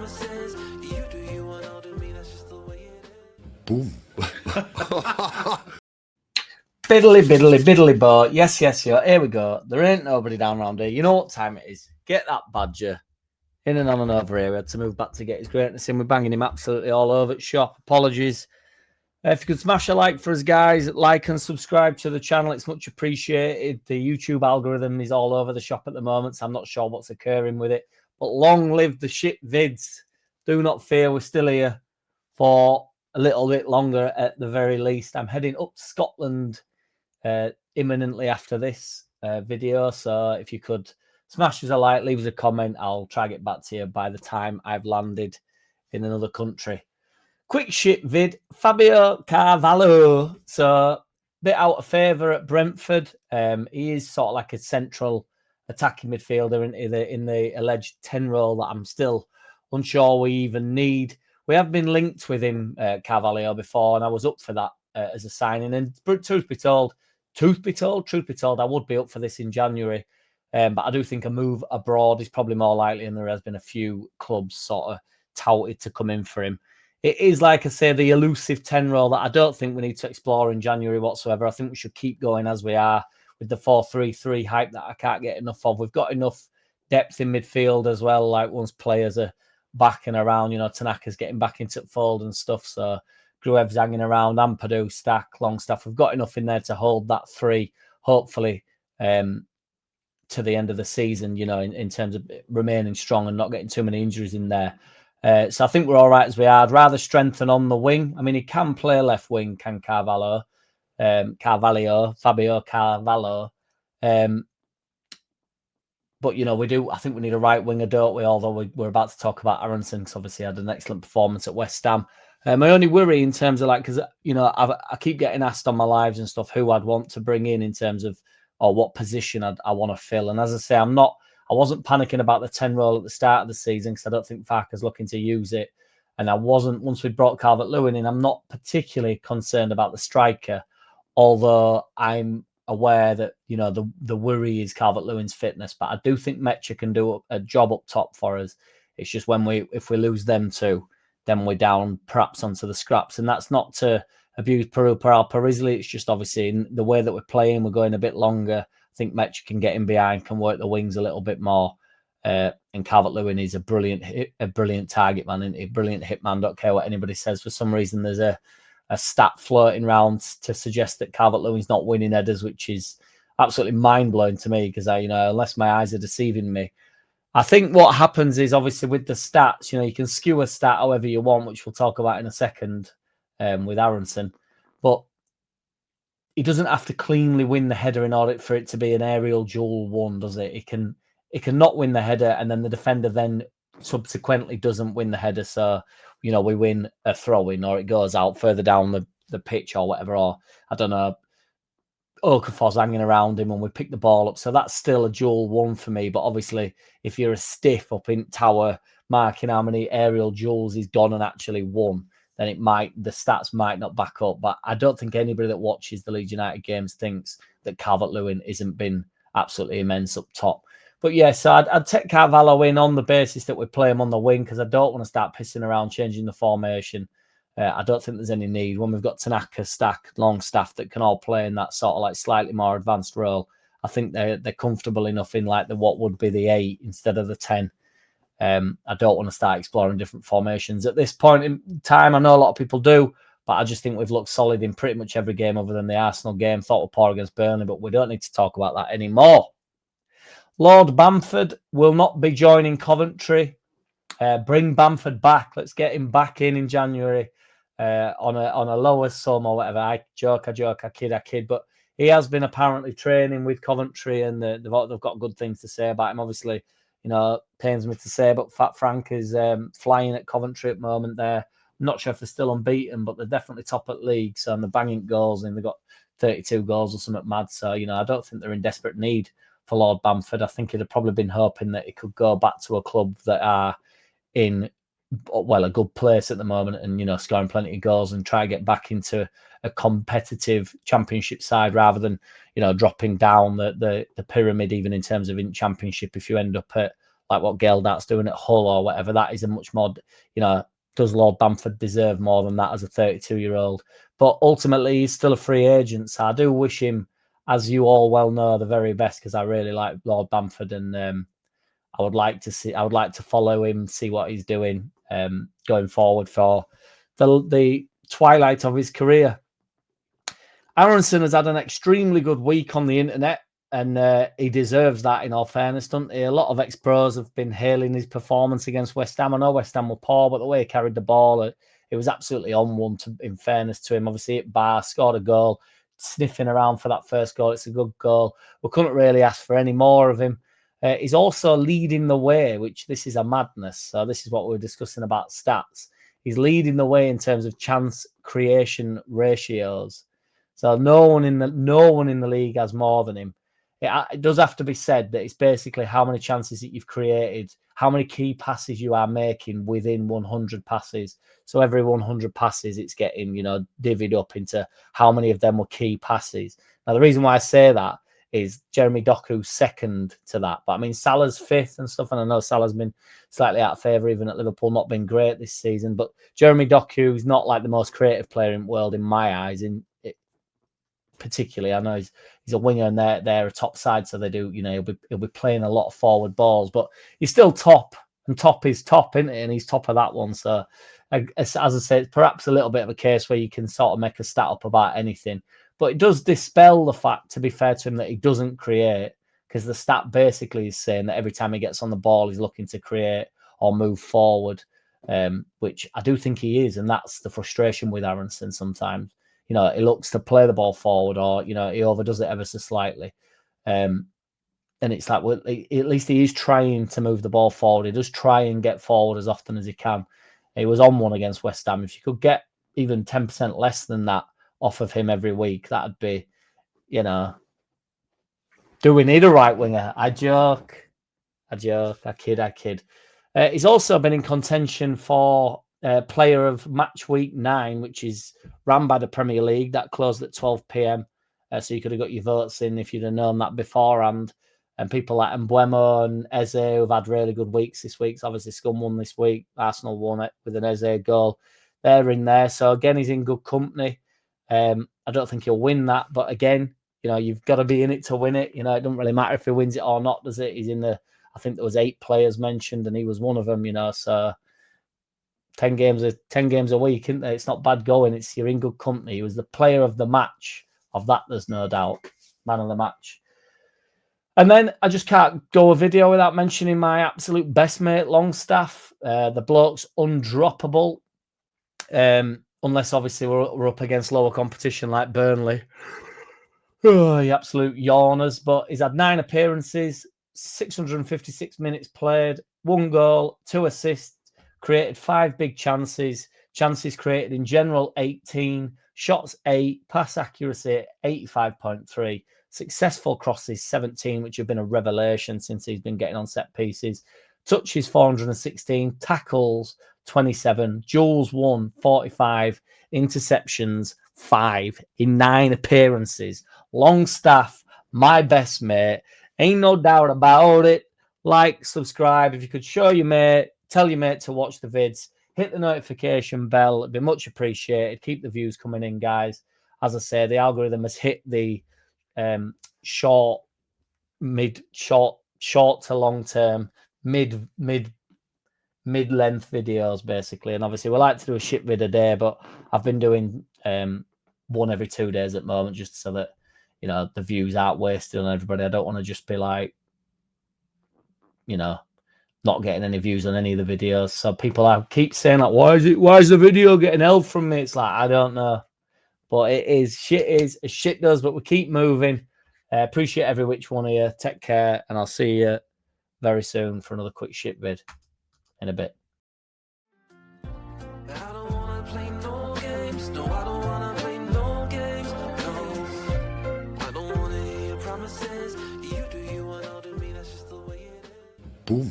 promises. You do you and I'll do me, that's just the way it is. Boom. Biddly bo. Yes, here we go. There ain't nobody down around here. You know what time it is. Get that badger in and on and over here. We had to move back to get his greatness in. We're banging him absolutely all over at shop. Apologies. If you could smash a like for us, guys, like and subscribe to the channel. It's much appreciated. The YouTube algorithm is all over the shop at the moment, so I'm not sure what's occurring with it. But long live the shit vids. Do not fear, we're still here for a little bit longer at the very least. I'm heading up to Scotland imminently after this video, so if you could smash us a like, leave us a comment, I'll try to get back to you by the time I've landed in another country. Quick shit vid, Fabio Carvalho, so bit out of favour at Brentford. He is sort of like a central attacking midfielder in the alleged 10 role that I'm still unsure we even need. We have been linked with him, Carvalho, before, and I was up for that as a signing. And truth be told, I would be up for this in January. But I do think a move abroad is probably more likely, and there has been a few clubs sort of touted to come in for him. It is, like I say, the elusive 10 role that I don't think we need to explore in January whatsoever. I think we should keep going as we are with the 4-3-3 hype that I can't get enough of. We've got enough depth in midfield as well, like once players are back and around, you know, Tanaka's getting back into the fold and stuff, so Gruev's hanging around, Ampadu, Stack, Longstaff. We've got enough in there to hold that three, hopefully, to the end of the season, you know, in terms of remaining strong and not getting too many injuries in there. So I think we're all right as we are. I'd rather strengthen on the wing. I mean, he can play left wing, can Fabio Carvalho. But, you know, I think we need a right winger, don't we? Although we're about to talk about Aaronson, because obviously had an excellent performance at West Ham. My only worry in terms of because, you know, I keep getting asked on my lives and stuff who I'd want to bring in terms of, or what position I want to fill. And as I say, I wasn't panicking about the 10 role at the start of the season because I don't think Farke's looking to use it. And I wasn't, once we brought Calvert-Lewin in, I'm not particularly concerned about the striker, although I'm aware that, you know, the worry is Calvert-Lewin's fitness. But I do think Mecha can do a job up top for us. It's just if we lose them two, then we're down perhaps onto the scraps. And that's not to abuse Peru Parisli. It's just obviously in the way that we're playing, we're going a bit longer. I think Mecha can get in behind, can work the wings a little bit more. And Calvert-Lewin is a brilliant target man, isn't he? Brilliant hit man. Don't care what anybody says. For some reason, there's a stat floating around to suggest that Calvert-Lewin's not winning headers, which is absolutely mind-blowing to me because unless my eyes are deceiving me. I think what happens is obviously with the stats, you know, you can skew a stat however you want, which we'll talk about in a second with Aaronson. But he doesn't have to cleanly win the header in order for it to be an aerial duel one, does it? It can not win the header, and then the defender then subsequently doesn't win the header. So, you know, we win a throw-in or it goes out further down the pitch or whatever, or I don't know, Okafor's hanging around him and we pick the ball up. So that's still a duel one for me. But obviously, if you're a stiff up in tower marking how many aerial duels he's gone and actually won, then the stats might not back up. But I don't think anybody that watches the Leeds United games thinks that Calvert-Lewin isn't been absolutely immense up top. But yeah, so I'd take Carvalho in on the basis that we play him on the wing because I don't want to start pissing around changing the formation. I don't think there's any need. When we've got Tanaka, Stack, Longstaff that can all play in that sort of like slightly more advanced role, I think they're comfortable enough in like what would be the 8 instead of the 10. I don't want to start exploring different formations at this point in time. I know a lot of people do, but I just think we've looked solid in pretty much every game other than the Arsenal game. Thought we're poor against Burnley, but we don't need to talk about that anymore. Lord Bamford will not be joining Coventry. Bring Bamford back. Let's get him back in January on a lower sum or whatever. I kid. But he has been apparently training with Coventry, and they've got good things to say about him. Obviously, you know, pains me to say, but Fat Frank is flying at Coventry at the moment. I'm not sure if they're still unbeaten, but they're definitely top at league. So, and they're banging goals, and they've got 32 goals or something mad. So, you know, I don't think they're in desperate need for Lord Bamford. I think he'd have probably been hoping that he could go back to a club that are in, well, a good place at the moment and, you know, scoring plenty of goals and try to get back into a competitive championship side rather than, you know, dropping down the pyramid even in terms of in championship if you end up at like what Geldart's doing at Hull or whatever. That is a much more, does Lord Bamford deserve more than that as a 32-year-old? But ultimately, he's still a free agent. So I do wish him, as you all well know, the very best, because I really like Lord Bamford, and I would like to follow him, see what he's doing going forward for the twilight of his career. Aaronson has had an extremely good week on the internet, and he deserves that, in all fairness, doesn't he? A lot of ex-pros have been hailing his performance against West Ham. I know West Ham were poor, but the way he carried the ball, it was absolutely on one, in fairness to him. Obviously, hit bar, scored a goal, sniffing around for that first goal. It's a good goal. We couldn't really ask for any more of him. He's also leading the way, which this is a madness. So this is what we're discussing about stats. He's leading the way in terms of chance creation ratios. So no one in the league has more than him. It does have to be said that it's basically how many chances that you've created, how many key passes you are making within 100 passes. So every 100 passes, it's getting, divvied up into how many of them were key passes. Now, the reason why I say that is Jeremy Doku's second to that. But I mean, Salah's fifth and stuff. And I know Salah's been slightly out of favour, even at Liverpool, not been great this season. But Jeremy Doku is not like the most creative player in the world, in my eyes, particularly. I know he's a winger, and they're a top side, so they do, he'll be playing a lot of forward balls, but he's still top, and top is top, isn't it? And he's top of that one. So as I say, it's perhaps a little bit of a case where you can sort of make a stat up about anything, but it does dispel the fact, to be fair to him, that he doesn't create, because the stat basically is saying that every time he gets on the ball, he's looking to create or move forward, which I do think he is, and that's the frustration with Aaronson sometimes. He looks to play the ball forward, or, he overdoes it ever so slightly. And it's like, well, at least he is trying to move the ball forward. He does try and get forward as often as he can. He was on one against West Ham. If you could get even 10% less than that off of him every week, that'd be, do we need a right winger? I joke. I kid. He's also been in contention for player of match week 9, which is ran by the Premier League. That closed at 12 p.m. So you could have got your votes in if you'd have known that beforehand. And people like Mbeumo and Eze, who've had really good weeks this week. So obviously, Scum won this week. Arsenal won it with an Eze goal. They're in there. So again, he's in good company. I don't think he'll win that. But again, you've got to be in it to win it. It doesn't really matter if he wins it or not, does it? He's in the, I think there was 8 players mentioned, and he was one of them, so 10 games a week, isn't there? It's not bad going. You're in good company. He was the player of the match. Of that, there's no doubt. Man of the match. And then I just can't go a video without mentioning my absolute best mate, Longstaff. The bloke's undroppable. Unless, obviously, we're up against lower competition like Burnley. Oh, you absolute yawners. But he's had 9 appearances, 656 minutes played, 1 goal, 2 assists, created 5 big chances created in general 18, shots 8, pass accuracy 85.3, successful crosses 17, which have been a revelation since he's been getting on set pieces, touches 416, tackles 27, duels 1, 45, interceptions 5 in 9 appearances. Longstaff, my best mate, ain't no doubt about it. Like, subscribe. If you could show your mate, tell your mate to watch the vids, hit the notification bell. It'd be much appreciated. Keep the views coming in, guys. As I say, the algorithm has hit the short to long term, mid-length videos, basically. And obviously, we like to do a shit vid a day, but I've been doing one every 2 days at the moment, just so that, the views aren't wasted on everybody. I don't want to just be like, not getting any views on any of the videos. So people keep saying, like, why is the video getting held from me? It's like, I don't know. But it is shit does, but we keep moving. Appreciate every which one of you. Take care, and I'll see you very soon for another quick shit vid in a bit. I don't wanna play no games. No, I don't wanna play no games. No, I don't wanna hear your promises. You do you, and I'll do me. That's just the way it is. Boom.